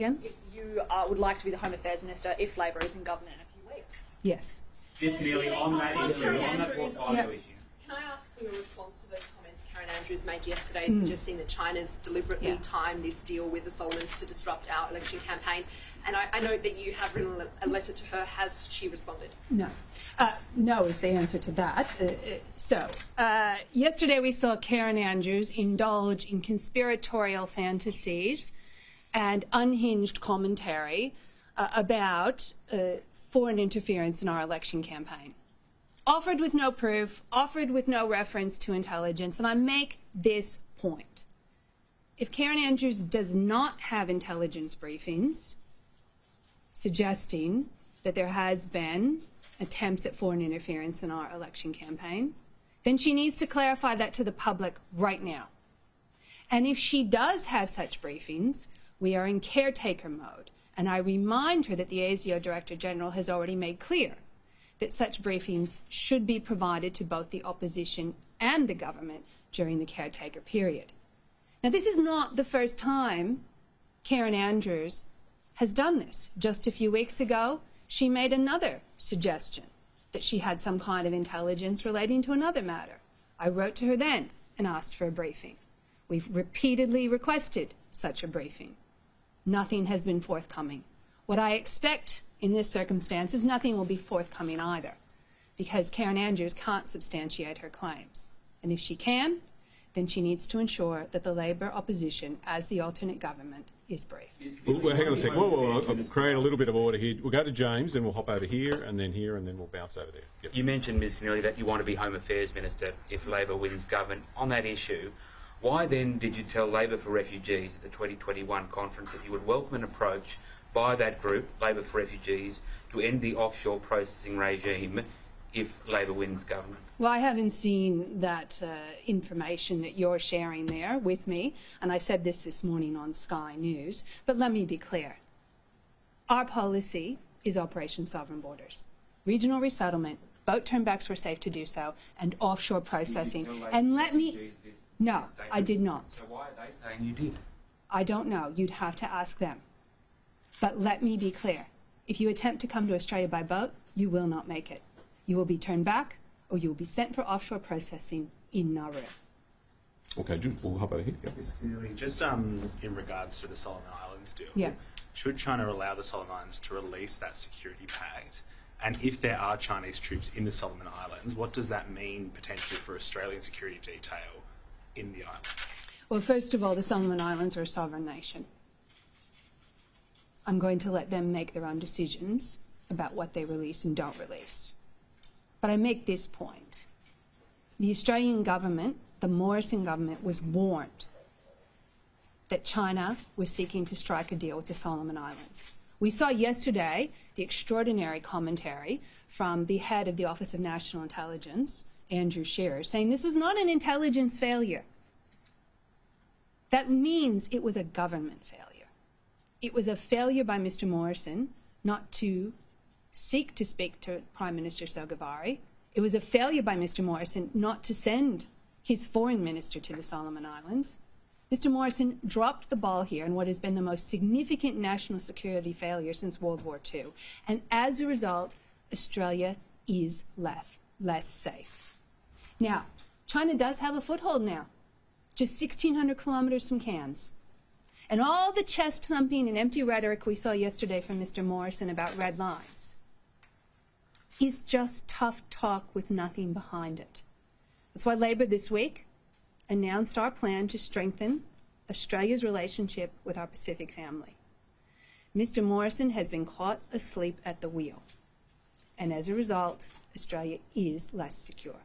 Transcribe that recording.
If you would like to be the Home Affairs Minister if Labor is in government in a few weeks. Yes. Just Keneally, on that issue, on that portfolio issue. Can I ask for your response to those comments Karen Andrews made yesterday, suggesting that China's deliberately timed this deal with the Solomons to disrupt our election campaign? And I note that you have written a letter to her. Has she responded? No. No is the answer to that. Yesterday we saw Karen Andrews indulge in conspiratorial fantasies and unhinged commentary about foreign interference in our election campaign. Offered with no proof, offered with no reference to intelligence, and I make this point. If Karen Andrews does not have intelligence briefings suggesting that there has been attempts at foreign interference in our election campaign, then she needs to clarify that to the public right now. And if she does have such briefings, we are in caretaker mode, and I remind her that the ASIO Director General has already made clear that such briefings should be provided to both the opposition and the government during the caretaker period. Now, this is not the first time Karen Andrews has done this. Just a few weeks ago, she made another suggestion that she had some kind of intelligence relating to another matter. I wrote to her then and asked for a briefing. We've repeatedly requested such a briefing. Nothing has been forthcoming. What I expect in this circumstance is nothing will be forthcoming either, because Karen Andrews can't substantiate her claims. And if she can, then she needs to ensure that the Labor opposition, as the alternate government, is briefed. Well, hang on a second. I'll create a little bit of order here. We'll go to James, then we'll hop over here, and then we'll bounce over there. Yep. You mentioned, Ms Keneally, that you want to be Home Affairs Minister if Labor wins government. On that issue, why then did you tell Labor for Refugees at the 2021 conference that you would welcome an approach by that group, Labor for Refugees, to end the offshore processing regime if Labor wins government? Well, I haven't seen that information that you're sharing there with me, and I said this morning on Sky News, but let me be clear. Our policy is Operation Sovereign Borders. Regional resettlement, boat turnbacks were safe to do so, and offshore processing. And let me... No, I did not. So why are they saying you did? I don't know. You'd have to ask them. But let me be clear. If you attempt to come to Australia by boat, you will not make it. You will be turned back, or you will be sent for offshore processing in Nauru. Okay, we'll hop over here. Yep. Just in regards to the Solomon Islands deal, should China allow the Solomon Islands to release that security pact? And if there are Chinese troops in the Solomon Islands, what does that mean potentially for Australian security detail in the islands? Well, first of all, the Solomon Islands are a sovereign nation. I'm going to let them make their own decisions about what they release and don't release. But I make this point. The Australian government, the Morrison government, was warned that China was seeking to strike a deal with the Solomon Islands. We saw yesterday the extraordinary commentary from the head of the Office of National Intelligence, Andrew Shearer, saying this was not an intelligence failure. That means it was a government failure. It was a failure by Mr. Morrison not to seek to speak to Prime Minister Salgavari. It was a failure by Mr. Morrison not to send his foreign minister to the Solomon Islands. Mr. Morrison dropped the ball here in what has been the most significant national security failure since World War II. And as a result, Australia is less safe. Now, China does have a foothold now, just 1,600 kilometers from Cairns. And all the chest thumping and empty rhetoric we saw yesterday from Mr. Morrison about red lines is just tough talk with nothing behind it. That's why Labor this week announced our plan to strengthen Australia's relationship with our Pacific family. Mr. Morrison has been caught asleep at the wheel, and as a result, Australia is less secure.